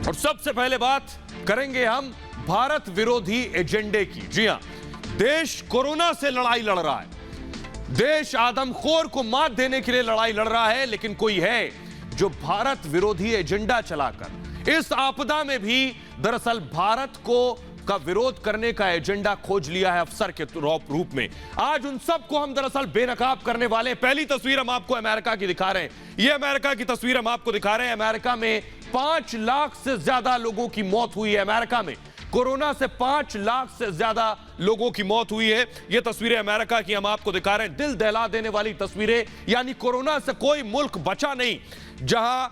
और सबसे पहले बात करेंगे हम भारत विरोधी एजेंडे की। जी हां, देश कोरोना से लड़ाई लड़ रहा है, देश आदमखोर को मात देने के लिए लड़ाई लड़ रहा है, लेकिन कोई है जो भारत विरोधी एजेंडा चलाकर इस आपदा में भी दरअसल भारत को का विरोध करने का एजेंडा खोज लिया है अफसर के रूप में। आज उन सबको हम दरअसल बेनकाब करने वाले हैं। पहली तस्वीर हम आपको अमेरिका की दिखा रहे हैं। यह अमेरिका की तस्वीर हम आपको दिखा रहे हैं। अमेरिका में 5 लाख से ज्यादा लोगों की मौत हुई है। अमेरिका में कोरोना से 5 लाख से ज्यादा लोगों की मौत हुई है। यह तस्वीरें अमेरिका की हम आपको दिखा रहे हैं। दिल दहला देने वाली तस्वीरें, यानी कोरोना से कोई मुल्क बचा नहीं जहां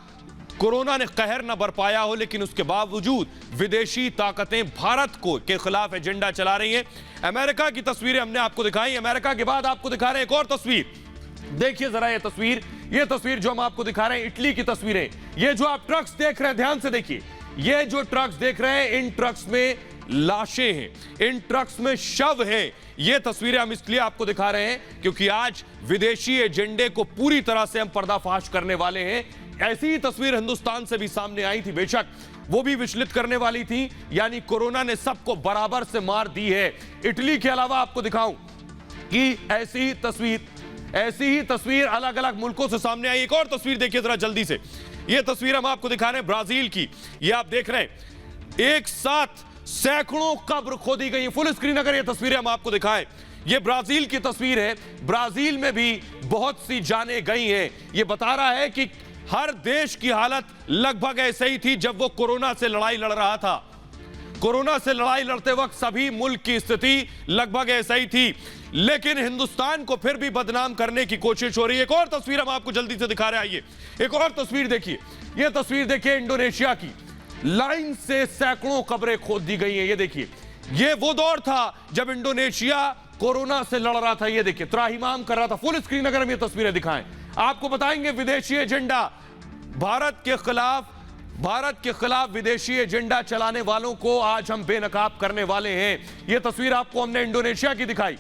कोरोना ने कहर न बरपाया हो, लेकिन उसके बावजूद विदेशी ताकतें भारत को के खिलाफ एजेंडा चला रही हैं। अमेरिका की तस्वीरें हमने आपको दिखाई। अमेरिका के बाद आपको दिखा रहे हैं एक और तस्वीर। देखिए जरा ये तस्वीर जो हम आपको दिखा रहे हैं, इटली की तस्वीरें। ये जो आप ट्रक्स देख रहे हैं, ध्यान से देखिए, ये जो ट्रक्स देख रहे हैं, इन ट्रक्स में लाशें हैं, इन ट्रक्स में शव हैं। ये तस्वीरें हम इसलिए आपको दिखा रहे हैं क्योंकि आज विदेशी एजेंडे को पूरी तरह से हम पर्दाफाश करने वाले हैं। ऐसी ही तस्वीर हिंदुस्तान से भी सामने आई थी, बेशक वो भी विचलित करने वाली थी, यानी कोरोना ने सबको बराबर से मार दी है। इटली के अलावा आपको दिखाऊं कि ऐसी ही तस्वीर अलग अलग मुल्कों से सामने आई। एक और तस्वीर देखिए जरा जल्दी से। यह तस्वीर हम आपको दिखा रहे हैं ब्राजील की। यह आप देख रहे हैं, एक साथ सैकड़ों कब्र खोदी गई। फुल स्क्रीन अगर ये तस्वीरें हम आपको दिखाएं, ये ब्राजील की तस्वीर है। ब्राजील में भी बहुत सी जानें गई हैं। ये बता रहा है कि हर देश की हालत लगभग ऐसे ही थी जब वो कोरोना से लड़ाई लड़ रहा था। कोरोना से लड़ाई लड़ते वक्त सभी मुल्क की स्थिति लगभग ऐसा ही थी, लेकिन हिंदुस्तान को फिर भी बदनाम करने की कोशिश हो रही है। एक और तस्वीर हम आपको जल्दी से दिखा रहे हैं। आइए एक और तस्वीर देखिए। यह तस्वीर देखिए इंडोनेशिया की। लाइन से सैकड़ों कब्रें खोद दी गई हैं। ये देखिए, ये वो दौर था जब इंडोनेशिया कोरोना से लड़ रहा था। ये देखिए, त्राहिमाम कर रहा था। फुल स्क्रीन अगर हम ये तस्वीरें दिखाएं, आपको बताएंगे विदेशी एजेंडा भारत के खिलाफ विदेशी एजेंडा चलाने वालों को आज हम बेनकाब करने वाले हैं। यह तस्वीर आपको हमने इंडोनेशिया की दिखाई।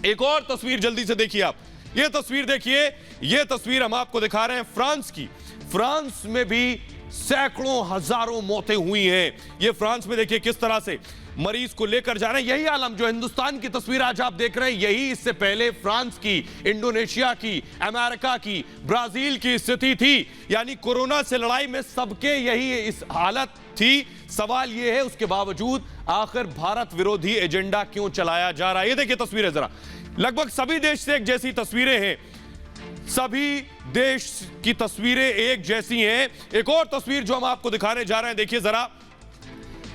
एक और तस्वीर जल्दी से देखिए आप। यह तस्वीर देखिए, यह तस्वीर हम आपको दिखा रहे हैं फ्रांस की। फ्रांस में भी सैकड़ों हजारों मौतें हुई हैं। यह फ्रांस में देखिए किस तरह से मरीज को लेकर जा रहे हैं। यही आलम जो हिंदुस्तान की तस्वीर आज आप देख रहे हैं, यही इससे पहले फ्रांस की, इंडोनेशिया की, अमेरिका की, ब्राजील की स्थिति थी। यानी कोरोना से लड़ाई में सबके यही इस हालत थी। सवाल यह है उसके बावजूद आखिर भारत विरोधी एजेंडा क्यों चलाया जा रहा है। ये देखिए तस्वीरें जरा, लगभग सभी देश से एक जैसी तस्वीरें हैं, सभी देश की तस्वीरें एक जैसी हैं। एक और तस्वीर जो हम आपको दिखाने जा रहे हैं, देखिए जरा,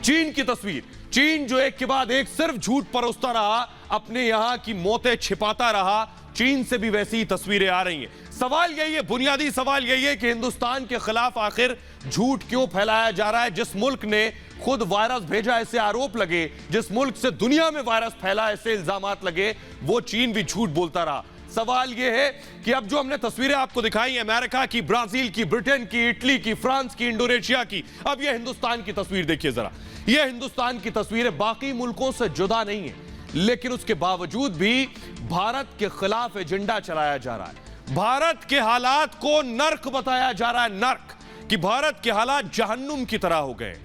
चीन की तस्वीर। चीन जो एक के बाद एक सिर्फ झूठ परोसता रहा, अपने यहां की मौतें छिपाता रहा, चीन से भी वैसी ही तस्वीरें आ रही हैं। सवाल यही है, बुनियादी सवाल यही है कि हिंदुस्तान के खिलाफ आखिर झूठ क्यों फैलाया जा रहा है। जिस मुल्क ने खुद वायरस भेजा ऐसे आरोप लगे, जिस मुल्क से दुनिया में वायरस फैला ऐसे इल्जामात लगे, वो चीन भी झूठ बोलता रहा। सवाल यह है कि अब जो हमने तस्वीरें आपको दिखाई, अमेरिका की, ब्राजील की, ब्रिटेन की, इटली की, फ्रांस की, इंडोनेशिया की, अब यह हिंदुस्तान की तस्वीर देखिए जरा। यह हिंदुस्तान की तस्वीरें बाकी मुल्कों से जुदा नहीं है, लेकिन उसके बावजूद भी भारत के खिलाफ एजेंडा चलाया जा रहा है। भारत के हालात को नर्क बताया जा रहा है, नर्क, कि भारत के हालात जहन्नुम की तरह हो गए।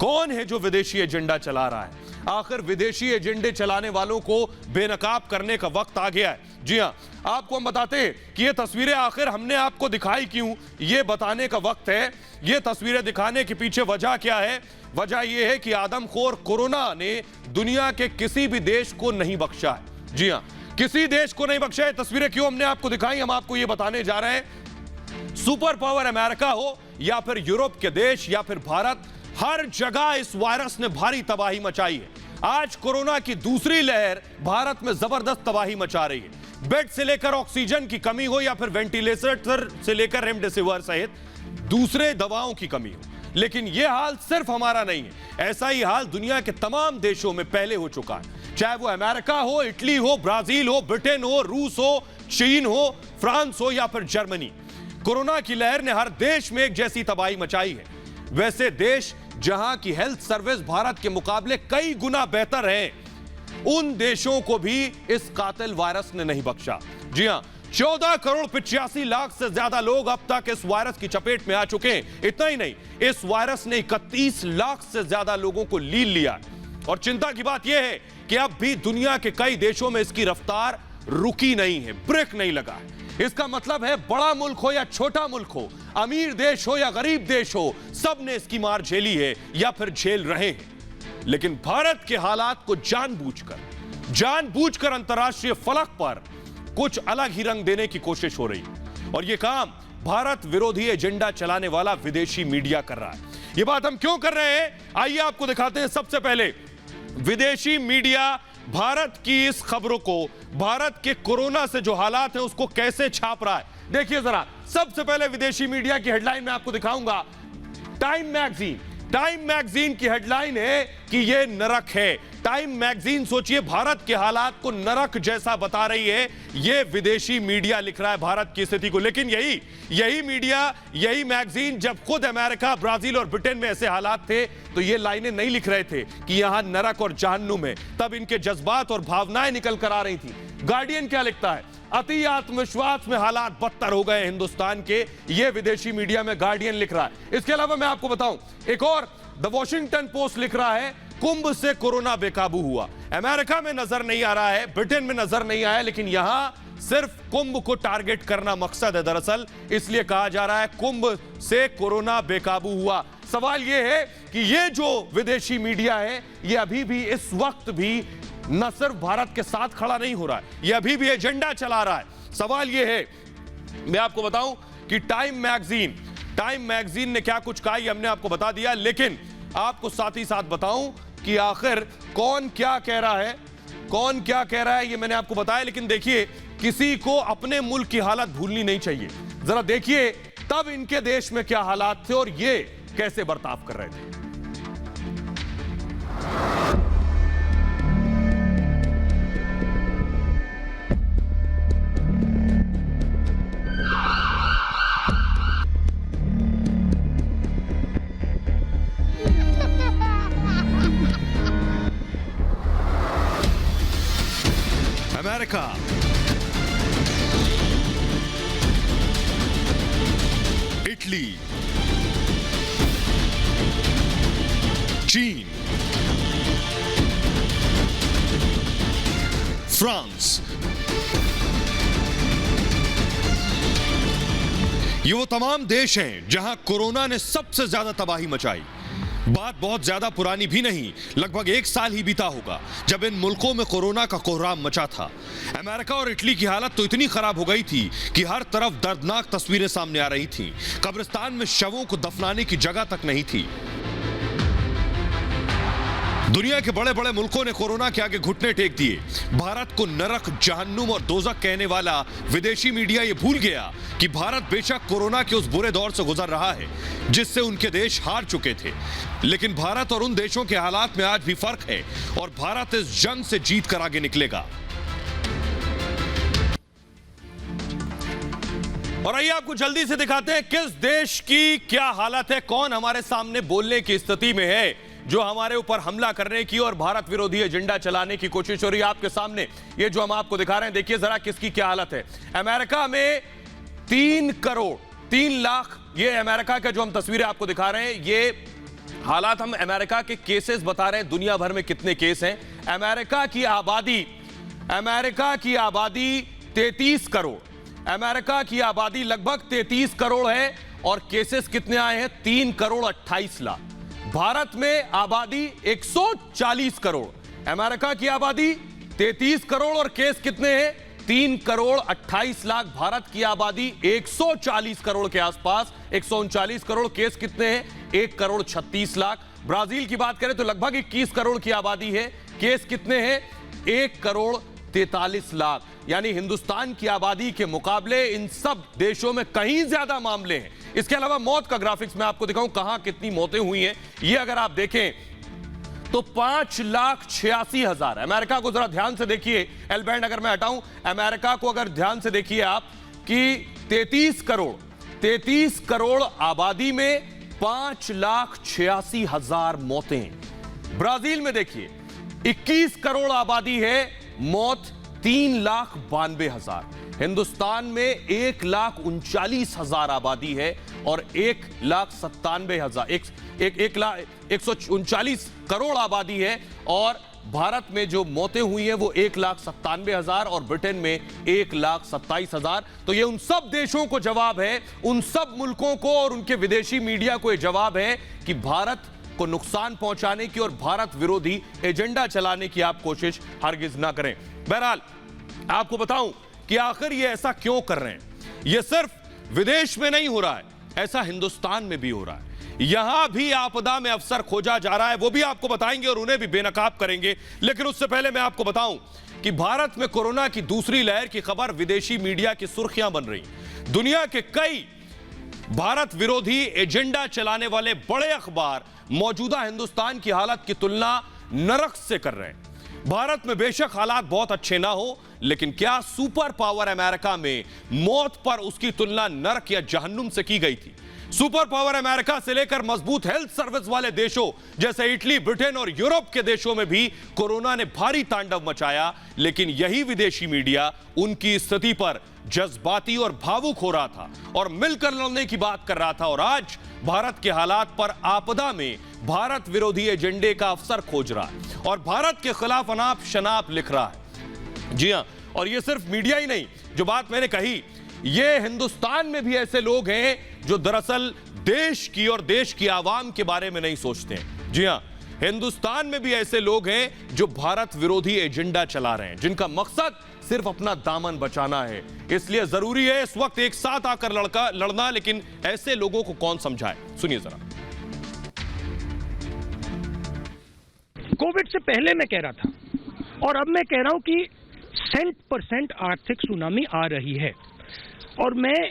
कौन है जो विदेशी एजेंडा चला रहा है? आखिर विदेशी एजेंडे चलाने वालों को बेनकाब करने का वक्त आ गया है। जी हां, आपको हम बताते हैं कि ये तस्वीरें आखिर हमने आपको दिखाई क्यों, ये बताने का वक्त है। ये तस्वीरें दिखाने के पीछे वजह क्या है? वजह यह है कि आदमखोर कोरोना ने दुनिया के किसी भी देश को नहीं बख्शा है। जी हां, किसी देश को नहीं बख्शा है। तस्वीरें क्यों हमने आपको दिखाई, हम आपको ये बताने जा रहे हैं। सुपर पावर अमेरिका हो या फिर यूरोप के देश या फिर भारत, हर जगह इस वायरस ने भारी तबाही मचाई है। आज कोरोना की दूसरी लहर भारत में जबरदस्त तबाही मचा रही है। बेड से लेकर ऑक्सीजन की कमी हो या फिर वेंटिलेटर से लेकर रेमडेसिविर सहित दूसरे दवाओं की कमी हो, लेकिन यह हाल सिर्फ हमारा नहीं है। ऐसा ही हाल दुनिया के तमाम देशों में पहले हो चुका है, चाहे वो अमेरिका हो, इटली हो, ब्राजील हो, ब्रिटेन हो, रूस हो, चीन हो, फ्रांस हो या फिर जर्मनी। कोरोना की लहर ने हर देश में एक जैसी तबाही मचाई है। वैसे देश जहां की हेल्थ सर्विस भारत के मुकाबले कई गुना बेहतर है, उन देशों को भी इस कातिल वायरस ने नहीं बख्शा। जी हां, 14 करोड़ 85 लाख से ज्यादा लोग अब तक इस वायरस की चपेट में आ चुके हैं। इतना ही नहीं, इस वायरस ने 31 लाख से ज्यादा लोगों को लील लिया। और चिंता की बात यह है कि अब भी दुनिया के कई देशों में इसकी रफ्तार रुकी नहीं है, ब्रेक नहीं लगा है। इसका मतलब है बड़ा मुल्क हो या छोटा मुल्क हो, अमीर देश हो या गरीब देश हो, सब ने इसकी मार झेली है या फिर झेल रहे हैं। लेकिन भारत के हालात को जानबूझकर अंतर्राष्ट्रीय फलक पर कुछ अलग ही रंग देने की कोशिश हो रही है। और यह काम भारत विरोधी एजेंडा चलाने वाला विदेशी मीडिया कर रहा है। यह बात हम क्यों कर रहे हैं, आइए आपको दिखाते हैं। सबसे पहले विदेशी मीडिया भारत की इस खबरों को, भारत के कोरोना से जो हालात है उसको कैसे छाप रहा है, देखिए जरा। सबसे पहले विदेशी मीडिया की हेडलाइन में आपको दिखाऊंगा। टाइम मैगजीन की हेडलाइन है कि यह नरक है। टाइम मैगजीन, सोचिए, भारत के हालात को नरक जैसा बता रही है। यह विदेशी मीडिया लिख रहा है भारत की स्थिति को। लेकिन यही मीडिया, यही मैगजीन जब खुद अमेरिका, ब्राजील और ब्रिटेन में ऐसे हालात थे तो ये लाइनें नहीं लिख रहे थे कि यहां नरक और जहन्नुम है। तब इनके जज्बात और भावनाएं निकल कर आ रही थी। गार्डियन क्या लिखता है, अति आत्मविश्वास में हालात बदतर हो गए हिंदुस्तान के, यह विदेशी मीडिया में गार्डियन लिख रहा है। इसके अलावा मैं आपको बताऊं, एक और द वॉशिंगटन पोस्ट लिख रहा है, कुंभ से कोरोना बेकाबू हुआ। अमेरिका में नजर नहीं आ रहा है, ब्रिटेन में नजर नहीं आया, लेकिन यहां सिर्फ कुंभ को टारगेट करना मकसद है दरअसल, इसलिए कहा जा रहा है कुंभ से कोरोना बेकाबू हुआ। सवाल यह है कि यह जो विदेशी मीडिया है, यह अभी भी, इस वक्त भी न सिर्फ भारत के साथ खड़ा नहीं हो रहा है, यह अभी भी एजेंडा चला रहा है। सवाल यह है, मैं आपको बताऊं कि टाइम मैगजीन ने क्या कुछ कहा, यह हमने आपको बता दिया, लेकिन आपको साथ ही साथ बताऊं कि आखिर कौन क्या कह रहा है, यह मैंने आपको बताया। लेकिन देखिए, किसी को अपने मुल्क की हालत भूलनी नहीं चाहिए। जरा देखिए तब इनके देश में क्या हालात थे और ये कैसे बर्ताव कर रहे थे। अमेरिका, इटली, चीन, फ्रांस, ये वो तमाम देश हैं जहां कोरोना ने सबसे ज्यादा तबाही मचाई। बात बहुत ज्यादा पुरानी भी नहीं, लगभग 1 साल ही बीता होगा जब इन मुल्कों में कोरोना का कोहराम मचा था। अमेरिका और इटली की हालत तो इतनी खराब हो गई थी कि हर तरफ दर्दनाक तस्वीरें सामने आ रही थीं। कब्रिस्तान में शवों को दफनाने की जगह तक नहीं थी। दुनिया के बड़े बड़े मुल्कों ने कोरोना के आगे घुटने टेक दिए। भारत को नरक, जहन्नुम और दोजख कहने वाला विदेशी मीडिया ये भूल गया कि भारत बेशक कोरोना के उस बुरे दौर से गुजर रहा है जिससे उनके देश हार चुके थे, लेकिन भारत और उन देशों के हालात में आज भी फर्क है और भारत इस जंग से जीत कर आगे निकलेगा। और आइए आपको जल्दी से दिखाते हैं किस देश की क्या हालत है, कौन हमारे सामने बोलने की स्थिति में है, जो हमारे ऊपर हमला करने की और भारत विरोधी एजेंडा चलाने की कोशिश हो रही है। आपके सामने ये जो हम आपको दिखा रहे हैं, देखिए जरा किसकी क्या हालत है। अमेरिका में 3 करोड़ 3 लाख, ये अमेरिका का जो हम तस्वीरें आपको दिखा रहे हैं, ये हालात हम अमेरिका के केसेस बता रहे हैं, दुनिया भर में कितने केस हैं। अमेरिका की आबादी 33 करोड़, अमेरिका की आबादी लगभग 33 करोड़ है और केसेस कितने आए हैं, 3 करोड़ 28 लाख। भारत में आबादी 140 करोड़, अमेरिका की आबादी 33 करोड़ और केस कितने हैं, 3 करोड़ 28 लाख। भारत की आबादी 140 करोड़ के आसपास, 139 करोड़, केस कितने हैं, 1 करोड़ 36 लाख। ब्राजील की बात करें तो लगभग 21 करोड़ की आबादी है, केस कितने हैं, 1 करोड़ 43 लाख। यानी हिंदुस्तान की आबादी के मुकाबले इन सब देशों में कहीं ज्यादा मामले हैं। इसके अलावा मौत का ग्राफिक्स मैं आपको दिखाऊं, कहां कितनी मौतें हुई हैं। ये अगर आप देखें तो 5,86,000। अमेरिका को जरा ध्यान से देखिए, एल बैंड अगर मैं हटाऊं, अमेरिका को अगर ध्यान से देखिए आप कि 33 करोड़ आबादी में 5,86,000 मौतें। ब्राजील में देखिए 21 करोड़ आबादी है, मौत 3,92,000। हिंदुस्तान में 1,39,000 आबादी है और 1,39,000 करोड़ आबादी है, और भारत में जो मौतें हुई हैं वो 1,97,000 और ब्रिटेन में 1,27,000। तो ये उन सब देशों को जवाब है, उन सब मुल्कों को और उनके विदेशी मीडिया को ये जवाब है कि भारत को नुकसान पहुंचाने की और भारत विरोधी एजेंडा चलाने की आप कोशिश हरगिज ना करें। बहरहाल आपको बताऊं कि आखिर ये ऐसा क्यों कर रहे हैं। ये सिर्फ विदेश में नहीं हो रहा है, ऐसा हिंदुस्तान में भी हो रहा है। यहां भी आपदा में अफसर खोजा जा रहा है, वो भी आपको बताएंगे और उन्हें भी बेनकाब करेंगे। लेकिन उससे पहले मैं आपको बताऊं कि भारत में कोरोना की दूसरी लहर की खबर विदेशी मीडिया की सुर्खियां बन रही। दुनिया के कई भारत विरोधी एजेंडा चलाने वाले बड़े अखबार मौजूदा हिंदुस्तान की हालत की तुलना नरक से कर रहे हैं। भारत में बेशक हालात बहुत अच्छे ना हो, लेकिन क्या सुपर पावर अमेरिका में मौत पर उसकी तुलना नरक या जहन्नुम से की गई थी? सुपर पावर अमेरिका से लेकर मजबूत हेल्थ सर्विस वाले देशों जैसे इटली, ब्रिटेन और यूरोप के देशों में भी कोरोना ने भारी तांडव मचाया, लेकिन यही विदेशी मीडिया उनकी स्थिति पर जज्बाती और भावुक हो रहा था और मिलकर लड़ने की बात कर रहा था। और आज भारत के हालात पर आपदा में भारत विरोधी एजेंडे का अफसर खोज रहा है और भारत के खिलाफ अनाप शनाप लिख रहा है। जी हां, और यह सिर्फ मीडिया ही नहीं, जो बात मैंने कही, ये हिंदुस्तान में भी ऐसे लोग हैं जो दरअसल देश की और देश की आवाम के बारे में नहीं सोचते हैं। जी हां, हिंदुस्तान में भी ऐसे लोग हैं जो भारत विरोधी एजेंडा चला रहे हैं, जिनका मकसद सिर्फ अपना दामन बचाना है। इसलिए जरूरी है इस वक्त एक साथ आकर लड़ना, लेकिन ऐसे लोगों को कौन समझाए? सुनिए जरा। कोविड से पहले मैं कह रहा था और अब मैं कह रहा हूं कि 100% आर्थिक सुनामी आ रही है, और मैं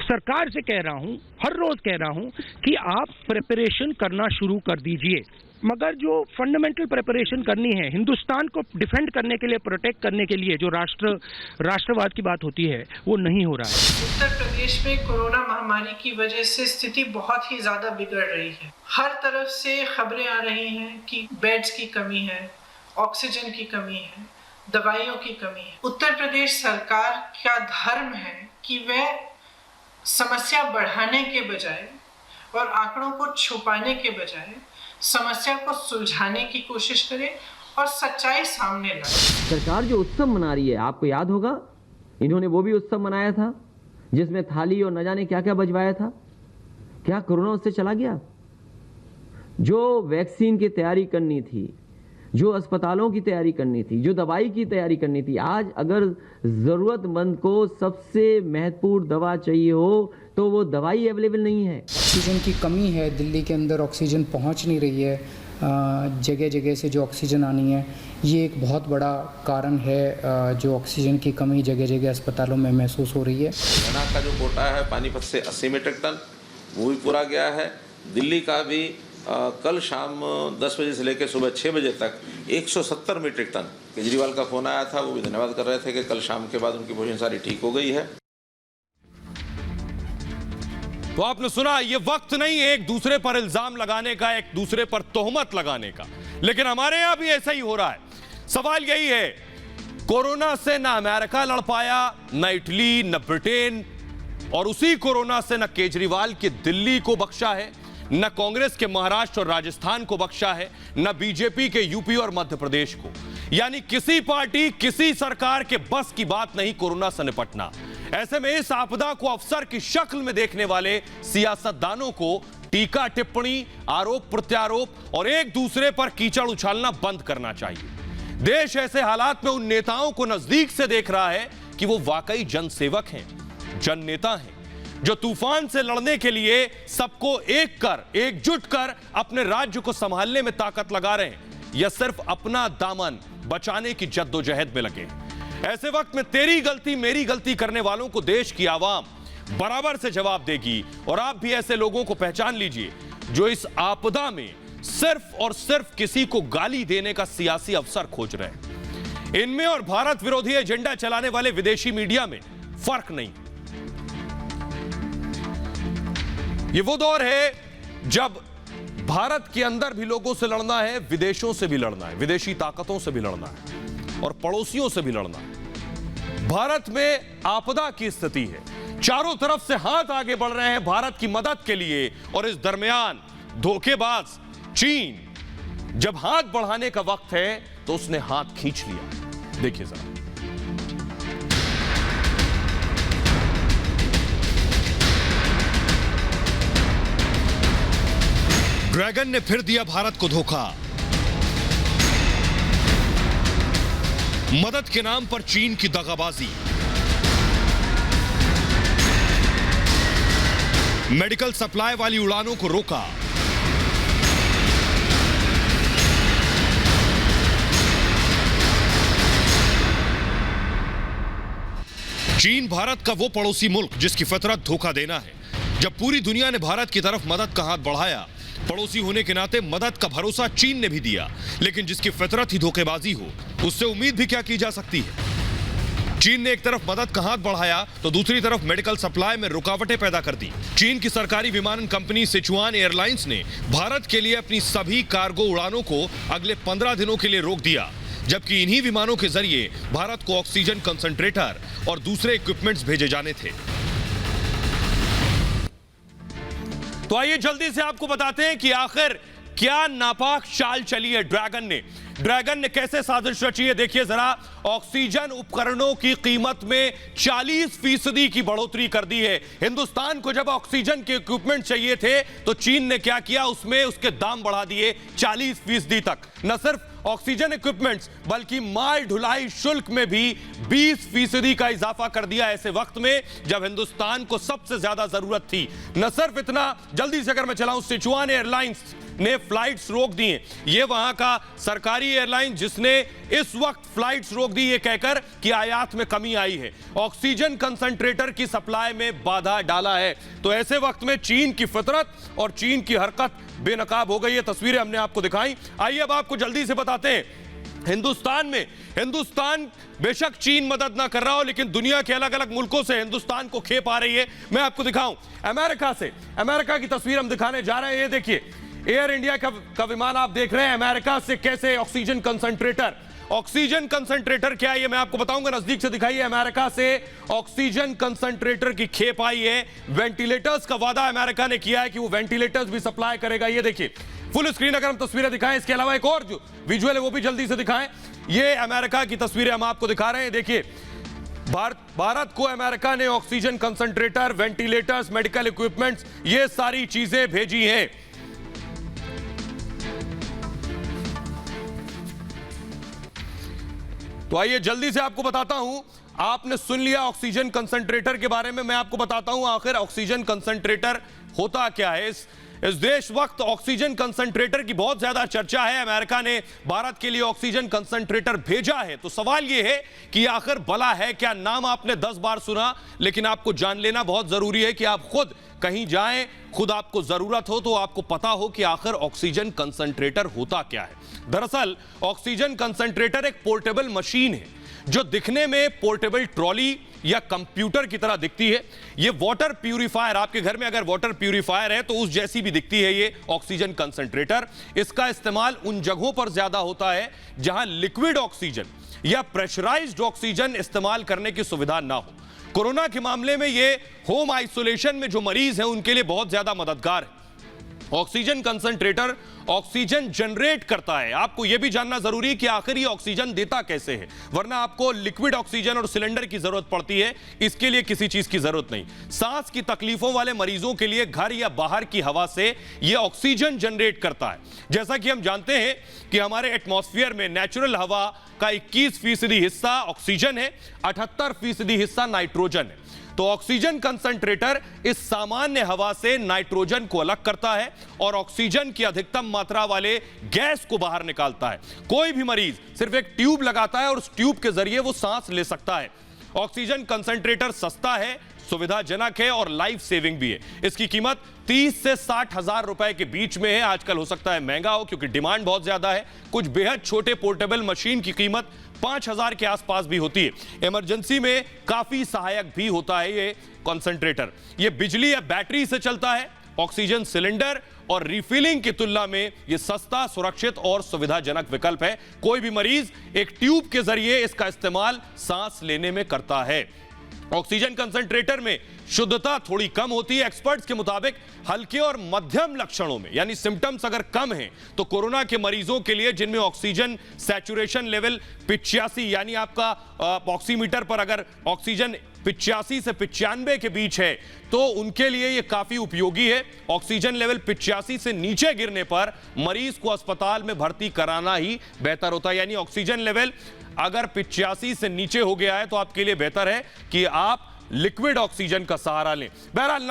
सरकार से कह रहा हूं, हर रोज कह रहा हूं कि आप प्रिपरेशन करना शुरू कर दीजिए। मगर जो फंडामेंटल प्रिपरेशन करनी है हिंदुस्तान को डिफेंड करने के लिए, प्रोटेक्ट करने के लिए, जो राष्ट्रवाद की बात होती है, वो नहीं हो रहा है। उत्तर प्रदेश में कोरोना महामारी की वजह से स्थिति बहुत ही ज्यादा बिगड़ रही है। हर तरफ से खबरें आ रही हैं कि बेड्स की कमी है, ऑक्सीजन की कमी है, दवाइयों की कमी है। उत्तर प्रदेश सरकार का धर्म है कि वह समस्या बढ़ाने के बजाय और आंकड़ों को छुपाने के बजाय समस्या को सुलझाने की कोशिश करे और सच्चाई सामने लाए। सरकार जो उत्सव मना रही है, आपको याद होगा इन्होंने वो भी उत्सव मनाया था जिसमें थाली और न जाने क्या क्या बजवाया था। क्या कोरोना उससे चला गया? जो वैक्सीन की तैयारी करनी थी, जो अस्पतालों की तैयारी करनी थी, जो दवाई की तैयारी करनी थी, आज अगर जरूरतमंद को सबसे महत्वपूर्ण दवा चाहिए हो तो वो दवाई अवेलेबल नहीं है। ऑक्सीजन की कमी है, दिल्ली के अंदर ऑक्सीजन पहुंच नहीं रही है, जगह जगह से जो ऑक्सीजन आनी है, ये एक बहुत बड़ा कारण है। जो ऑक्सीजन की कमी जगह जगह अस्पतालों में महसूस हो रही है। हरियाणा का जो कोटा है पानीपत से 80 मीट्रिक टन, वो भी पूरा गया है। दिल्ली का भी कल शाम 10 बजे से लेकर सुबह 6 बजे तक 170 मीट्रिक टन। केजरीवाल का फोन आया था, वो भी धन्यवाद कर रहे थे कि कल शाम के बाद उनकी पोजीशन सारी ठीक हो गई है। तो आपने सुना, ये वक्त नहीं है एक दूसरे पर इल्जाम लगाने का, एक दूसरे पर तोहमत लगाने का, लेकिन हमारे यहां भी ऐसा ही हो रहा है। सवाल यही है, कोरोना से ना अमेरिका लड़ पाया, न इटली, न ब्रिटेन, और उसी कोरोना से न केजरीवाल की दिल्ली को बख्शा है, न कांग्रेस के महाराष्ट्र और राजस्थान को बख्शा है, न बीजेपी के यूपी और मध्य प्रदेश को। यानी किसी पार्टी, किसी सरकार के बस की बात नहीं कोरोना से निपटना। ऐसे में इस आपदा को अफसर की शक्ल में देखने वाले सियासतदानों को टीका टिप्पणी, आरोप प्रत्यारोप और एक दूसरे पर कीचड़ उछालना बंद करना चाहिए। देश ऐसे हालात में उन नेताओं को नजदीक से देख रहा है कि वो वाकई जनसेवक हैं, जन नेता हैं, जो तूफान से लड़ने के लिए सबको एकजुट कर अपने राज्य को संभालने में ताकत लगा रहे हैं, या सिर्फ अपना दामन बचाने की जद्दोजहद में लगे। ऐसे वक्त में तेरी गलती मेरी गलती करने वालों को देश की आवाम बराबर से जवाब देगी, और आप भी ऐसे लोगों को पहचान लीजिए जो इस आपदा में सिर्फ और सिर्फ किसी को गाली देने का सियासी अवसर खोज रहे हैं। इनमें और भारत विरोधी एजेंडा चलाने वाले विदेशी मीडिया में फर्क नहीं। ये वो दौर है जब भारत के अंदर भी लोगों से लड़ना है, विदेशों से भी लड़ना है, विदेशी ताकतों से भी लड़ना है, और पड़ोसियों से भी लड़ना है। भारत में आपदा की स्थिति है, चारों तरफ से हाथ आगे बढ़ रहे हैं भारत की मदद के लिए, और इस दरमियान धोखेबाज चीन जब हाथ बढ़ाने का वक्त है तो उसने हाथ खींच लिया। देखिए जरा। ड्रैगन ने फिर दिया भारत को धोखा। मदद के नाम पर चीन की दगाबाजी। मेडिकल सप्लाई वाली उड़ानों को रोका। चीन भारत का वो पड़ोसी मुल्क जिसकी फितरत धोखा देना है। जब पूरी दुनिया ने भारत की तरफ मदद का हाथ बढ़ाया, पड़ोसी होने के नाते मदद का भरोसा चीन ने भी दिया, लेकिन जिसकी फितरत ही धोखेबाजी हो, उससे उम्मीद भी क्या की जा सकती है। चीन ने एक तरफ मदद का हाथ बढ़ाया तो दूसरी तरफ मेडिकल सप्लाई में रुकावटें पैदा कर दी। चीन की सरकारी विमानन कंपनी सिचुआन एयरलाइंस ने भारत के लिए अपनी सभी कार्गो उड़ानों को अगले 15 दिनों के लिए रोक दिया, जबकि इन्हीं विमानों के जरिए भारत को ऑक्सीजन कंसंट्रेटर और दूसरे इक्विपमेंट्स भेजे जाने थे। तो आइए जल्दी से आपको बताते हैं कि आखिर क्या नापाक चाल चली है ड्रैगन ने कैसे साजिश रची है। देखिए जरा, ऑक्सीजन उपकरणों की कीमत में 40% की बढ़ोतरी कर दी है। हिंदुस्तान को जब ऑक्सीजन के इक्विपमेंट चाहिए थे तो चीन ने क्या किया, उसमें उसके दाम बढ़ा दिए 40% तक। न सिर्फ ऑक्सीजन इक्विपमेंट्स बल्कि माल ढुलाई शुल्क में भी 20% का इजाफा कर दिया ऐसे वक्त में जब हिंदुस्तान को सबसे ज्यादा जरूरत थी। न सिर्फ इतना, जल्दी से अगर मैं चलाऊं, सिचुआन एयरलाइंस ने फ्लाइट्स रोक दी हैं। ये वहां का सरकारी एयरलाइन जिसने इस वक्त फ्लाइट्स रोक दी ये कहकर कि आयात में कमी आई है, ऑक्सीजन कंसंट्रेटर की सप्लाई में बाधा डाला है। तो ऐसे वक्त में चीन की फितरत और चीन की हरकत बेनकाब हो गई है। तस्वीरें हमने आपको दिखाई। आइए अब आपको जल्दी से बताते हैं, हिंदुस्तान बेशक चीन मदद ना कर रहा हो, लेकिन दुनिया के अलग अलग मुल्कों से हिंदुस्तान को खेप आ रही है। मैं आपको दिखाऊं, अमेरिका की तस्वीर हम दिखाने जा रहे हैं। ये देखिए, एयर इंडिया का विमान आप देख रहे हैं। अमेरिका से कैसे ऑक्सीजन कंसंट्रेटर क्या है ये मैं आपको बताऊंगा। नजदीक से दिखाइए, अमेरिका से ऑक्सीजन कंसंट्रेटर की खेप आई है। वेंटिलेटर्स का वादा अमेरिका ने किया है कि वो वेंटिलेटर्स भी सप्लाई करेगा। ये देखिए फुल स्क्रीन अगर हम तस्वीरें दिखाएं, इसके अलावा एक और जो विजुअल है वो भी जल्दी से दिखाएं। ये अमेरिका की तस्वीरें हम आपको दिखा रहे हैं। देखिए, भारत को अमेरिका ने oxygen concentrator, ventilators, medical equipments, ये सारी चीजें भेजी हैं। तो आइए जल्दी से आपको बताता हूं, आपने सुन लिया ऑक्सीजन कंसंट्रेटर के बारे में, मैं आपको बताता हूं आखिर ऑक्सीजन कंसंट्रेटर होता क्या है। इस देश वक्त ऑक्सीजन कंसंट्रेटर की बहुत ज्यादा चर्चा है। अमेरिका ने भारत के लिए ऑक्सीजन कंसंट्रेटर भेजा है, तो सवाल यह है कि आखिर भला है क्या। नाम आपने 10 बार सुना, लेकिन आपको जान लेना बहुत जरूरी है कि आप खुद कहीं जाएं, खुद आपको जरूरत हो तो आपको पता हो कि आखिर ऑक्सीजन कंसंट्रेटर होता क्या है। दरअसल ऑक्सीजन कंसंट्रेटर एक पोर्टेबल मशीन है जो दिखने में पोर्टेबल ट्रॉली या कंप्यूटर की तरह दिखती है। ये वाटर प्यूरिफायर, आपके घर में अगर वाटर प्यूरिफायर है तो उस जैसी भी दिखती है ये ऑक्सीजन कंसंट्रेटर। इसका इस्तेमाल उन जगहों पर ज्यादा होता है जहां लिक्विड ऑक्सीजन या प्रेशराइज्ड ऑक्सीजन इस्तेमाल करने की सुविधा ना हो। कोरोना के मामले में ये होम आइसोलेशन में जो मरीज हैं उनके लिए बहुत ज्यादा मददगार है। ऑक्सीजन कंसंट्रेटर ऑक्सीजन जनरेट करता है। आपको यह भी जानना जरूरी है कि आखिर ये ऑक्सीजन देता कैसे है, वरना आपको लिक्विड ऑक्सीजन और सिलेंडर की जरूरत पड़ती है। इसके लिए किसी चीज की जरूरत नहीं। सांस की तकलीफों वाले मरीजों के लिए घर या बाहर की हवा से यह ऑक्सीजन जनरेट करता है। जैसा कि हम जानते हैं कि हमारे एटमॉस्फेयर में नेचुरल हवा का 21% हिस्सा ऑक्सीजन है, 78% हिस्सा नाइट्रोजन है। तो ऑक्सीजन कंसंट्रेटर इस सामान्य हवा से नाइट्रोजन को अलग करता है और ऑक्सीजन की अधिकतम मात्रा वाले गैस को बाहर निकालता है। कोई भी मरीज सिर्फ एक ट्यूब लगाता है और उस ट्यूब के जरिए वो सांस ले सकता है। ऑक्सीजन कंसंट्रेटर सस्ता है, सुविधाजनक है और लाइफ सेविंग भी है। इसकी कीमत 30 से 60 हजार रुपए के बीच में है। आजकल हो सकता है महंगा हो क्योंकि डिमांड बहुत ज्यादा है। कुछ बेहद छोटे पोर्टेबल मशीन की कीमत 5000 के आसपास भी होती है। इमरजेंसी में काफी सहायक भी होता है ये कंसंट्रेटर। ये बिजली या बैटरी से चलता है। ऑक्सीजन सिलेंडर और रिफिलिंग की तुलना में यह सस्ता, सुरक्षित और सुविधाजनक विकल्प है। कोई भी मरीज एक ट्यूब के जरिए इसका इस्तेमाल सांस लेने में करता है। ऑक्सीजन कंसंट्रेटर में शुद्धता थोड़ी कम होती है। एक्सपर्ट्स के मुताबिक हल्के और मध्यम लक्षणों में, यानी सिम्टम्स अगर कम हैं, तो कोरोना के मरीजों के लिए जिनमें ऑक्सीजन सैचुरेशन लेवल 85, यानी आपका ऑक्सीमीटर पर अगर ऑक्सीजन 85 से 95 के बीच है, तो उनके लिए यह काफी उपयोगी है। ऑक्सीजन लेवल 85 से नीचे गिरने पर मरीज को अस्पताल में भर्ती कराना ही बेहतर होता है। यानी ऑक्सीजन लेवल अगर 85 से नीचे हो गया है तो आपके लिए बेहतर है कि आप लिक्विड ऑक्सीजन का सहारा लें। बहरहाल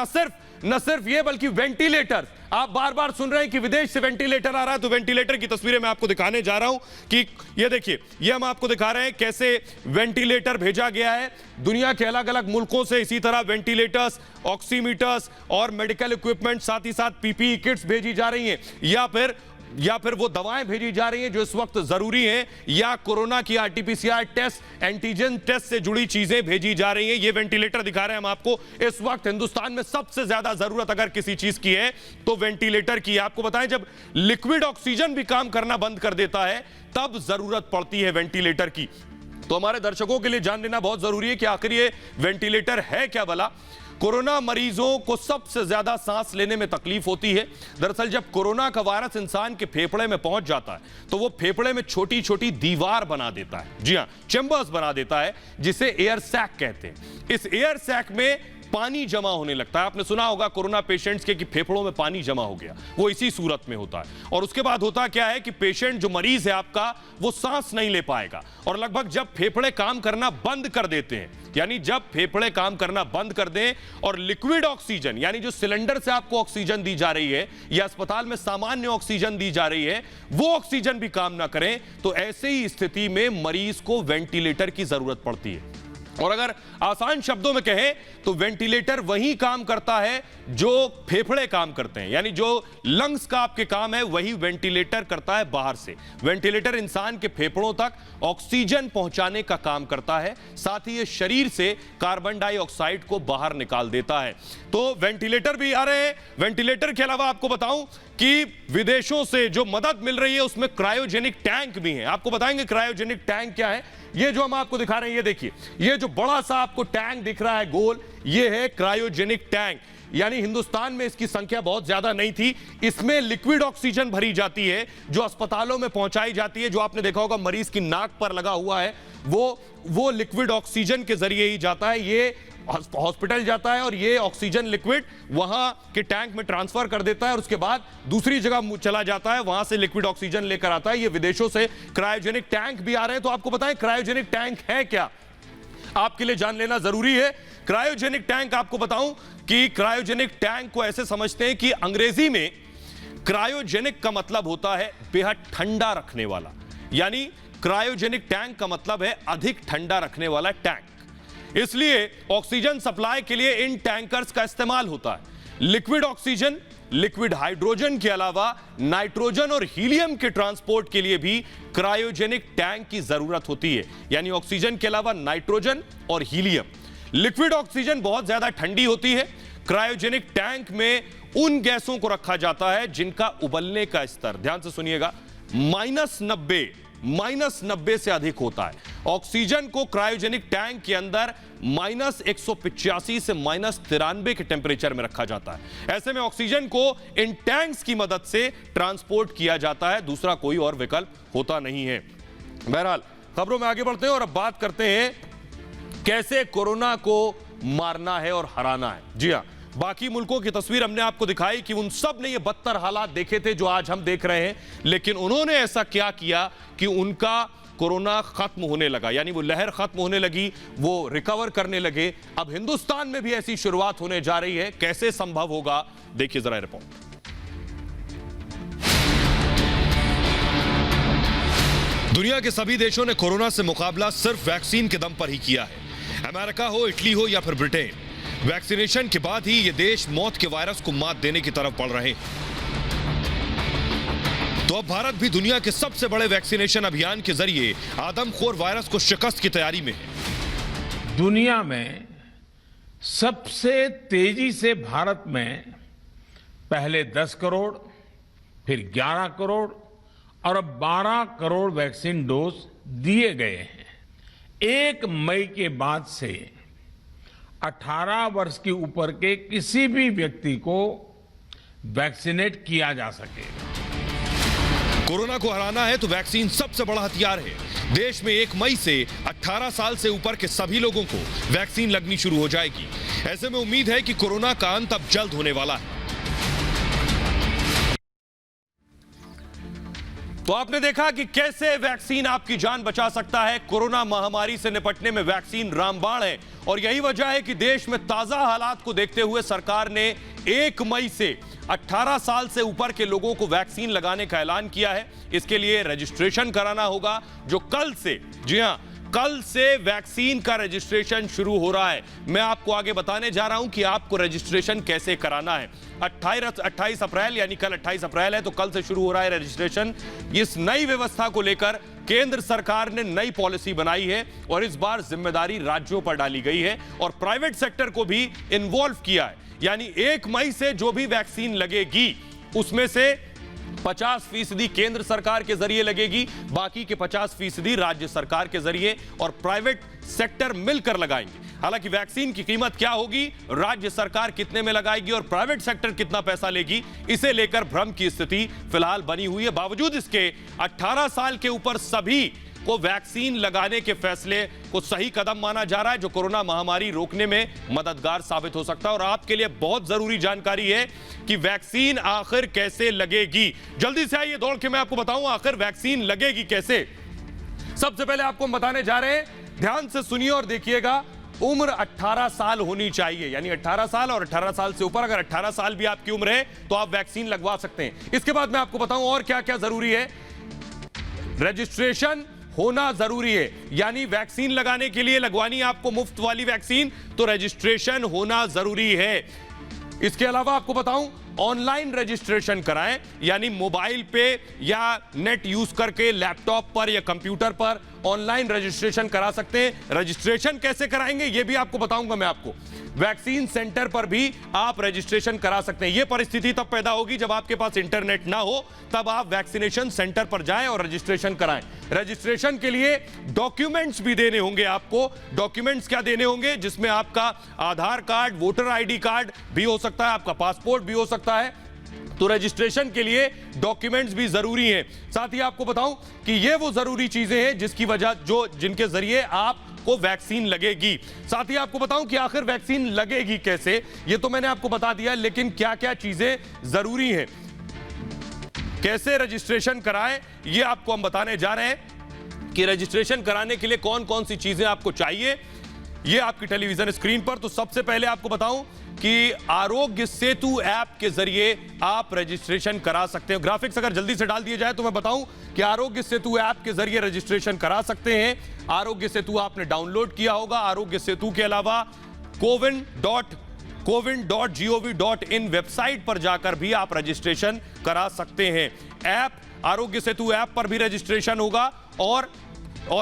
न सिर्फ ये, बल्कि वेंटिलेटर, आप बार बार सुन रहे हैं कि विदेश से वेंटिलेटर आ रहा है, तो वेंटिलेटर की तस्वीरें मैं आपको दिखाने जा रहा हूं कि ये देखिए, ये हम आपको दिखा रहे हैं कैसे वेंटिलेटर भेजा गया है दुनिया के अलग अलग मुल्कों से। इसी तरह वेंटिलेटर्स, ऑक्सीमीटर्स और मेडिकल इक्विपमेंट, साथ ही साथ पीपीई किट्स भेजी जा रही हैं, या फिर वो दवाएं भेजी जा रही हैं जो इस वक्त जरूरी हैं, या कोरोना की आरटीपीसीआर टेस्ट, एंटीजन टेस्ट से जुड़ी चीजें भेजी जा रही हैं। ये वेंटिलेटर दिखा रहे हैं हम आपको। इस वक्त हिंदुस्तान में सबसे ज्यादा जरूरत अगर किसी चीज की है तो वेंटिलेटर की। आपको बताएं, जब लिक्विड ऑक्सीजन भी काम करना बंद कर देता है तब जरूरत पड़ती है वेंटिलेटर की। तो हमारे दर्शकों के लिए जान लेना बहुत जरूरी है कि आखिर ये वेंटिलेटर है क्या भला। कोरोना मरीजों को सबसे ज्यादा सांस लेने में तकलीफ होती है। दरअसल जब कोरोना का वायरस इंसान के फेफड़े में पहुंच जाता है तो वो फेफड़े में छोटी छोटी दीवार बना देता है, जी हां, चैम्बर्स बना देता है, जिसे एयर सैक कहते हैं। इस एयर सैक में पानी जमा होने लगता है। आपने सुना होगा कोरोना पेशेंट्स के कि फेफड़ों में पानी जमा हो गया, वो इसी सूरत में होता है। और उसके बाद होता क्या है कि पेशेंट, जो मरीज है आपका, वो सांस नहीं ले पाएगा। और लगभग जब फेफड़े काम करना बंद कर देते हैं, यानी जब फेफड़े काम करना बंद कर दें और लिक्विड ऑक्सीजन, यानी जो सिलेंडर से आपको ऑक्सीजन दी जा रही है या अस्पताल में सामान्य ऑक्सीजन दी जा रही है, वो ऑक्सीजन भी काम ना करें, तो ऐसे ही स्थिति में मरीज को वेंटिलेटर की जरूरत पड़ती है। और अगर आसान शब्दों में कहें तो वेंटिलेटर वही काम करता है जो फेफड़े काम करते हैं, यानी जो लंग्स का आपके काम है वही वेंटिलेटर करता है बाहर से। वेंटिलेटर इंसान के फेफड़ों तक ऑक्सीजन पहुंचाने का काम करता है, साथ ही ये शरीर से कार्बन डाइऑक्साइड को बाहर निकाल देता है। तो वेंटिलेटर भी आ रहे हैं। वेंटिलेटर के अलावा आपको बताऊं कि विदेशों से जो मदद मिल रही है उसमें क्रायोजेनिक टैंक भी हैं। आपको बताएंगे क्रायोजेनिक टैंक क्या है। ये जो हम आपको दिखा रहे हैं, ये देखिए, ये जो बड़ा सा आपको टैंक दिख रहा है गोल, ये है क्रायोजेनिक टैंक। यानी हिंदुस्तान में इसकी संख्या बहुत ज्यादा नहीं थी। इसमें लिक्विड ऑक्सीजन भरी जाती है जो अस्पतालों में पहुंचाई जाती है। जो आपने देखा होगा मरीज की नाक पर लगा हुआ है, वो लिक्विड ऑक्सीजन के जरिए ही जाता है। ये हॉस्पिटल जाता है और ये ऑक्सीजन लिक्विड वहां के टैंक में ट्रांसफर कर देता है और उसके बाद दूसरी जगह चला जाता है, वहां से लिक्विड ऑक्सीजन लेकर आता है। ये विदेशों से क्रायोजेनिक टैंक भी आ रहे हैं। तो आपको बताएं क्रायोजेनिक टैंक है क्या, आपके लिए जान लेना जरूरी है। क्रायोजेनिक टैंक, आपको बताऊं कि क्रायोजेनिक टैंक को ऐसे समझते हैं कि अंग्रेजी में क्रायोजेनिक का मतलब होता है बेहद ठंडा रखने वाला, यानी क्रायोजेनिक टैंक का मतलब है अधिक ठंडा रखने वाला टैंक। इसलिए ऑक्सीजन सप्लाई के लिए इन टैंकर्स का इस्तेमाल होता है। लिक्विड ऑक्सीजन, लिक्विड हाइड्रोजन के अलावा नाइट्रोजन और हीलियम के ट्रांसपोर्ट के लिए भी क्रायोजेनिक टैंक की जरूरत होती है, यानी ऑक्सीजन के अलावा नाइट्रोजन और हीलियम। लिक्विड ऑक्सीजन बहुत ज्यादा ठंडी होती है। क्रायोजेनिक टैंक में उन गैसों को रखा जाता है जिनका उबलने का स्तर, ध्यान से सुनिएगा, -90 से अधिक होता है। ऑक्सीजन को क्रायोजेनिक टैंक के अंदर -185 से -93 के टेंपरेचर में रखा जाता है। ऐसे में ऑक्सीजन को इन टैंक्स की मदद से ट्रांसपोर्ट किया जाता है, दूसरा कोई और विकल्प होता नहीं है। बहरहाल खबरों में आगे बढ़ते हैं और अब बात करते हैं कैसे कोरोना को मारना है और हराना है। जी हां, बाकी मुल्कों की तस्वीर हमने आपको दिखाई कि उन सब ने ये बदतर हालात देखे थे जो आज हम देख रहे हैं, लेकिन उन्होंने ऐसा क्या किया कि उनका कोरोना खत्म होने लगा, यानी वो लहर खत्म होने लगी, वो रिकवर करने लगे। अब हिंदुस्तान में भी ऐसी शुरुआत होने जा रही है। कैसे संभव होगा, देखिए जरा रिपोर्ट। दुनिया के सभी देशों ने कोरोना से मुकाबला सिर्फ वैक्सीन के दम पर ही किया है। अमेरिका हो, इटली हो या फिर ब्रिटेन, वैक्सीनेशन के बाद ही ये देश मौत के वायरस को मात देने की तरफ बढ़ रहे हैं। तो अब भारत भी दुनिया के सबसे बड़े वैक्सीनेशन अभियान के जरिए आदमखोर वायरस को शिकस्त की तैयारी में है। दुनिया में सबसे तेजी से भारत में पहले 10 करोड़, फिर 11 करोड़ और अब 12 करोड़ वैक्सीन डोज दिए गए हैं। 1 मई के बाद से 18 वर्ष के ऊपर के किसी भी व्यक्ति को वैक्सीनेट किया जा सकेगा। कोरोना को हराना है तो वैक्सीन सबसे बड़ा हथियार है। देश में 1 मई से 18 साल से ऊपर के सभी लोगों को वैक्सीन लगनी शुरू हो जाएगी। ऐसे में उम्मीद है कि कोरोना का अंत अब जल्द होने वाला है। तो आपने देखा कि कैसे वैक्सीन आपकी जान बचा सकता है। कोरोना महामारी से निपटने में वैक्सीन रामबाण है और यही वजह है कि देश में ताजा हालात को देखते हुए सरकार ने 1 मई से 18 साल से ऊपर के लोगों को वैक्सीन लगाने का ऐलान किया है। इसके लिए रजिस्ट्रेशन कराना होगा, जो कल से, जी हां, कल से वैक्सीन का रजिस्ट्रेशन शुरू हो रहा है। मैं आपको आगे बताने जा रहा हूं कि आपको रजिस्ट्रेशन कैसे कराना है। 28 अप्रैल, यानी कल 28 अप्रैल है, तो कल से शुरू हो रहा है रजिस्ट्रेशन। इस नई व्यवस्था को लेकर केंद्र सरकार ने नई पॉलिसी बनाई है और इस बार जिम्मेदारी राज्यों पर डाली गई है और प्राइवेट सेक्टर को भी इन्वॉल्व किया है। यानी 1 मई से जो भी वैक्सीन लगेगी उसमें से 50% केंद्र सरकार के जरिए लगेगी, बाकी के 50% राज्य सरकार के जरिए और प्राइवेट सेक्टर मिलकर लगाएंगे। हालांकि वैक्सीन की कीमत क्या होगी, राज्य सरकार कितने में लगाएगी और प्राइवेट सेक्टर कितना पैसा लेगी, इसे लेकर भ्रम की स्थिति फिलहाल बनी हुई है। बावजूद इसके 18 साल के ऊपर सभी को वैक्सीन लगाने के फैसले को सही कदम माना जा रहा है, जो कोरोना महामारी रोकने में मददगार साबित हो सकता है। और आपके लिए बहुत जरूरी जानकारी है कि वैक्सीन आखिर कैसे लगेगी। जल्दी से आइए दौड़ के मैं आपको बताऊं आखिर वैक्सीन लगेगी कैसे। सबसे पहले आपको हम बताने जा रहे हैं, ध्यान से सुनिए और देखिएगा। उम्र 18 साल होनी चाहिए, यानी 18 साल और 18 साल से ऊपर। अगर 18 साल भी आपकी उम्र है तो आप वैक्सीन लगवा सकते हैं। इसके बाद मैं आपको बताऊं और क्या क्या जरूरी है। रजिस्ट्रेशन होना जरूरी है, यानी वैक्सीन लगाने के लिए लगवानी है आपको मुफ्त वाली वैक्सीन, तो रजिस्ट्रेशन होना जरूरी है। इसके अलावा आपको बताऊं, ऑनलाइन रजिस्ट्रेशन कराएं, यानी मोबाइल पे या नेट यूज करके लैपटॉप पर या कंप्यूटर पर ऑनलाइन रजिस्ट्रेशन करा सकते हैं। रजिस्ट्रेशन कैसे कराएंगे ये भी आपको बताऊंगा मैं आपको। वैक्सीन सेंटर पर भी आप रजिस्ट्रेशन करा सकते हैं। यह परिस्थिति तब पैदा होगी जब आपके पास इंटरनेट ना हो, तब आप वैक्सीनेशन सेंटर पर जाएं और रजिस्ट्रेशन कराएं। रजिस्ट्रेशन के लिए डॉक्यूमेंट्स भी देने होंगे आपको। डॉक्यूमेंट्स क्या देने होंगे, जिसमें आपका आधार कार्ड, वोटर आईडी कार्ड भी हो सकता है, आपका पासपोर्ट भी हो सकता है। तो रजिस्ट्रेशन के लिए डॉक्यूमेंट्स भी जरूरी हैं। साथ ही आपको बताऊं कि ये वो जरूरी चीजें हैं जिसकी वजह जिनके जरिए आपको वैक्सीन लगेगी। साथ ही आपको बताऊं कि आखिर वैक्सीन लगेगी कैसे, ये तो मैंने आपको बता दिया, लेकिन क्या क्या चीजें जरूरी हैं, कैसे रजिस्ट्रेशन कराएं, ये आपको हम बताने जा रहे हैं कि रजिस्ट्रेशन कराने के लिए कौन कौन सी चीजें आपको चाहिए। ये आपकी टेलीविजन स्क्रीन पर। तो सबसे पहले आपको बताऊं कि आरोग्य सेतु ऐप के जरिए आप रजिस्ट्रेशन करा सकते हैं। ग्राफिक्स अगर जल्दी से डाल दिए जाए तो मैं बताऊं कि आरोग्य सेतु ऐप के जरिए रजिस्ट्रेशन करा सकते हैं। आरोग्य सेतु आपने डाउनलोड किया होगा। आरोग्य सेतु के अलावा cowin.gov.in वेबसाइट पर जाकर भी आप रजिस्ट्रेशन करा सकते हैं। ऐप आरोग्य सेतु ऐप पर भी रजिस्ट्रेशन होगा और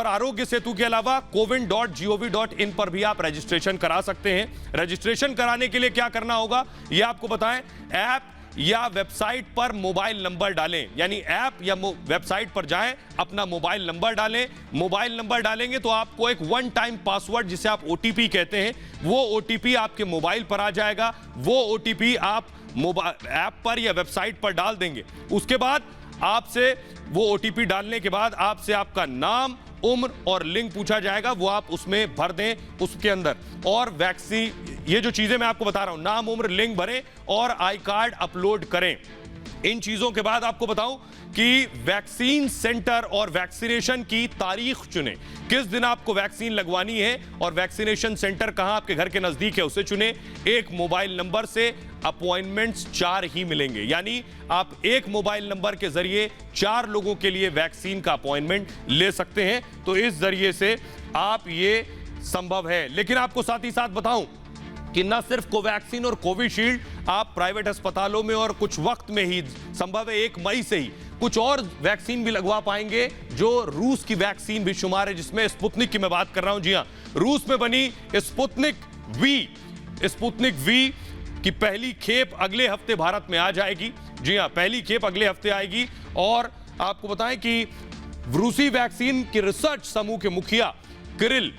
आरोग्य सेतु के अलावा cowin.gov.in पर भी आप रजिस्ट्रेशन करा सकते हैं। रजिस्ट्रेशन कराने के लिए क्या करना होगा ये आपको बताएं। ऐप या वेबसाइट पर मोबाइल नंबर डालें, यानी ऐप या वेबसाइट पर जाएं, अपना मोबाइल नंबर डालें। मोबाइल नंबर डालेंगे तो आपको एक वन टाइम पासवर्ड, जिसे आप ओटीपी कहते हैं, वो ओटीपी आपके मोबाइल पर आ जाएगा। वो ओटीपी आप मोबाइल ऐप पर या वेबसाइट पर डाल देंगे। उसके बाद आपसे वो ओटीपी डालने के बाद आपसे आपका नाम, उम्र और लिंग पूछा जाएगा, वो आप उसमें भर दें उसके अंदर। और वैक्सीन, ये जो चीजें मैं आपको बता रहा हूं, नाम, उम्र, लिंग भरें और आई कार्ड अपलोड करें। इन चीजों के बाद आपको बताऊं कि वैक्सीन सेंटर और वैक्सीनेशन की तारीख चुनें, किस दिन आपको वैक्सीन लगवानी है और वैक्सीनेशन सेंटर कहां आपके घर के नजदीक है उसे चुनें। एक मोबाइल नंबर से अपॉइंटमेंट्स 4 ही मिलेंगे, यानी आप एक मोबाइल नंबर के जरिए 4 लोगों के लिए वैक्सीन का अपॉइंटमेंट ले सकते हैं। तो इस जरिए से आप ये संभव है। लेकिन आपको साथ ही साथ बताऊं कि न सिर्फ कोवैक्सीन और कोविशील्ड आप प्राइवेट अस्पतालों में और कुछ वक्त में ही संभव है 1 मई से ही कुछ और वैक्सीन भी लगवा पाएंगे, जो रूस की वैक्सीन भी शुमार है, जिसमें स्पुतनिक की मैं बात कर रहा हूं। जी हां, रूस में बनी स्पुतनिक वी कि पहली खेप अगले हफ्ते भारत में आ जाएगी। जी हां, पहली खेप अगले हफ्ते आएगी। और आपको बताएं कि रूसी वैक्सीन के रिसर्च समूह के मुखिया किरिल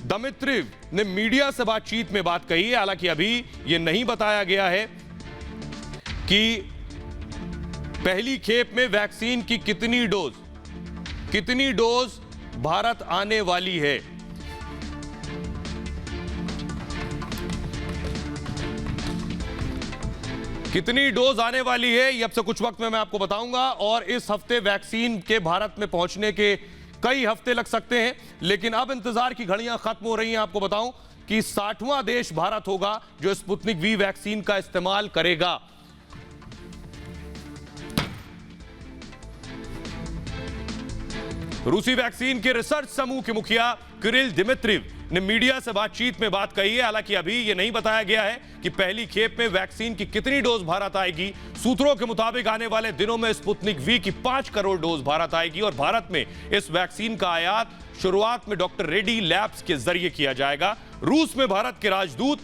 दिमित्रिव ने मीडिया से बातचीत में बात कही है। हालांकि अभी यह नहीं बताया गया है कि पहली खेप में वैक्सीन की कितनी डोज भारत आने वाली है। कितनी डोज आने वाली है ये अब से कुछ वक्त में मैं आपको बताऊंगा। और इस हफ्ते वैक्सीन के भारत में पहुंचने के कई हफ्ते लग सकते हैं, लेकिन अब इंतजार की घड़ियां खत्म हो रही हैं। आपको बताऊं कि 60वां देश भारत होगा जो स्पुतनिक वी वैक्सीन का इस्तेमाल करेगा। रूसी वैक्सीन के रिसर्च समूह के मुखिया किरिल दिमित्रिव ने मीडिया से बातचीत में बात कही है। हालांकि अभी यह नहीं बताया गया है कि पहली खेप में वैक्सीन की कितनी डोज भारत आएगी। सूत्रों के मुताबिक आने वाले दिनों में स्पुतनिक वी की 5 करोड़ डोज भारत आएगी और भारत में इस वैक्सीन का आयात शुरुआत में डॉक्टर रेड्डी लैब्स के जरिए किया जाएगा। रूस में भारत के राजदूत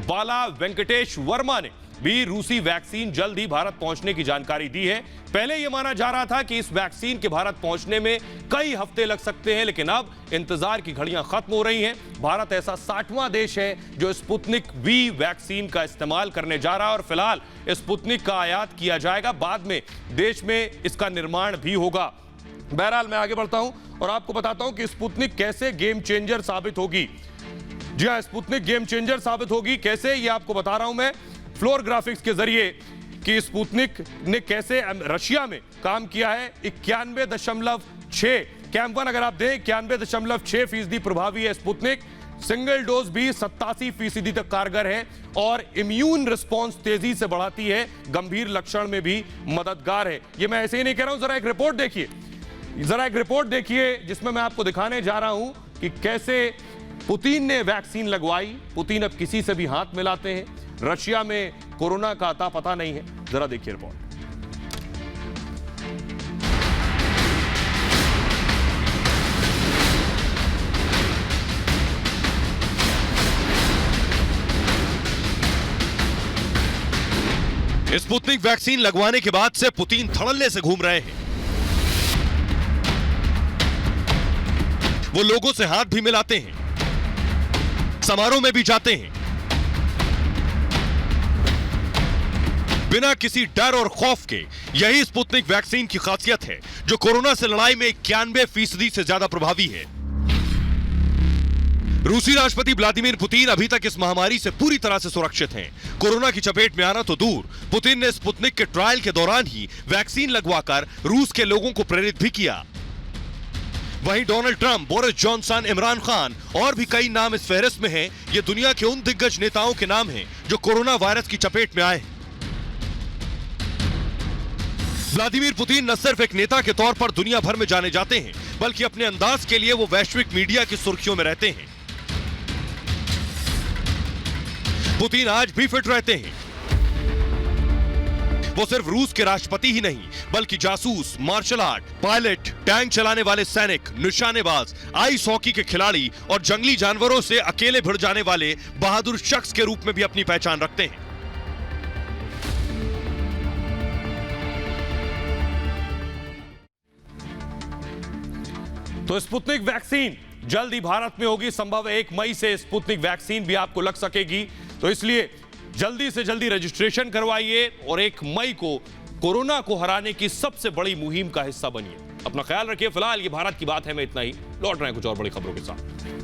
बाला वेंकटेश वर्मा ने भी रूसी वैक्सीन जल्द ही भारत पहुंचने की जानकारी दी है। पहले यह माना जा रहा था कि इस वैक्सीन के भारत पहुंचने में कई हफ्ते लग सकते हैं, लेकिन अब इंतजार की घड़ियां खत्म हो रही हैं। भारत ऐसा 60वां देश है जो स्पुतनिक वी वैक्सीन का इस्तेमाल करने जा रहा है और फिलहाल स्पुतनिक का आयात किया जाएगा। बाद में देश में इसका निर्माण भी होगा। बहरहाल मैं आगे बढ़ता हूं और आपको बताता हूं कि स्पुतनिक कैसे गेम चेंजर साबित होगी। जी हां, स्पुतनिक गेम चेंजर साबित होगी। कैसे, ये आपको बता रहा हूं मैं फ्लोर ग्राफिक्स के जरिए कि स्पुतनिक ने कैसे रशिया में काम किया है। 91.6 कैंप 1 अगर आप दें 91.6% प्रभावी है स्पुतनिक। सिंगल डोज भी 87% तक कारगर है और इम्यून रिस्पॉन्स तेजी से बढ़ाती है, गंभीर लक्षण में भी मददगार है। ये मैं ऐसे ही नहीं कह रहा हूं, जरा एक रिपोर्ट देखिए जिसमें मैं आपको दिखाने जा रहा हूं कि कैसे पुतिन ने वैक्सीन लगवाई। पुतिन अब किसी से भी हाथ मिलाते हैं। रशिया में कोरोना का अता पता नहीं है। जरा देखिए रिपोर्ट। स्पुतनिक वैक्सीन लगवाने के बाद से पुतिन धड़ल्ले से घूम रहे हैं। वो लोगों से हाथ भी मिलाते हैं, समारोह में भी जाते हैं, बिना किसी डर और खौफ के। यही स्पुतनिक वैक्सीन की खासियत है जो कोरोना से लड़ाई में 91% से ज्यादा प्रभावी है। रूसी राष्ट्रपति व्लादिमीर पुतिन अभी तक इस महामारी से पूरी तरह से सुरक्षित हैं। कोरोना की चपेट में आना तो दूर, पुतिन ने स्पुतनिक के ट्रायल के दौरान ही वैक्सीन लगवाकर रूस के लोगों को प्रेरित भी किया। वहीं Donald Trump, Boris Johnson, Imran Khan और भी कई नाम इस फहरिस्त में हैं। ये दुनिया के उन दिग्गज नेताओं के नाम हैं जो कोरोना वायरस की चपेट में आए हैं। व्लादिमीर पुतिन न सिर्फ एक नेता के तौर पर दुनिया भर में जाने जाते हैं, बल्कि अपने अंदाज के लिए वो वैश्विक मीडिया की सुर्खियों में रहते हैं। पुतिन आज भी फिट रहते हैं। वो सिर्फ रूस के राष्ट्रपति ही नहीं, बल्कि जासूस, मार्शल आर्ट, पायलट, टैंक चलाने वाले सैनिक, निशानेबाज, आइस हॉकी के खिलाड़ी और जंगली जानवरों से अकेले भिड़ जाने वाले बहादुर शख्स के रूप में भी अपनी पहचान रखते हैं। तो स्पुतनिक वैक्सीन जल्द ही भारत में होगी। संभव है 1 मई से स्पुतनिक वैक्सीन भी आपको लग सकेगी। तो इसलिए जल्दी से जल्दी रजिस्ट्रेशन करवाइए और 1 मई को कोरोना को हराने की सबसे बड़ी मुहिम का हिस्सा बनिए। अपना ख्याल रखिए। फिलहाल ये भारत की बात है में इतना ही। लौट रहे हैं कुछ और बड़ी खबरों के साथ।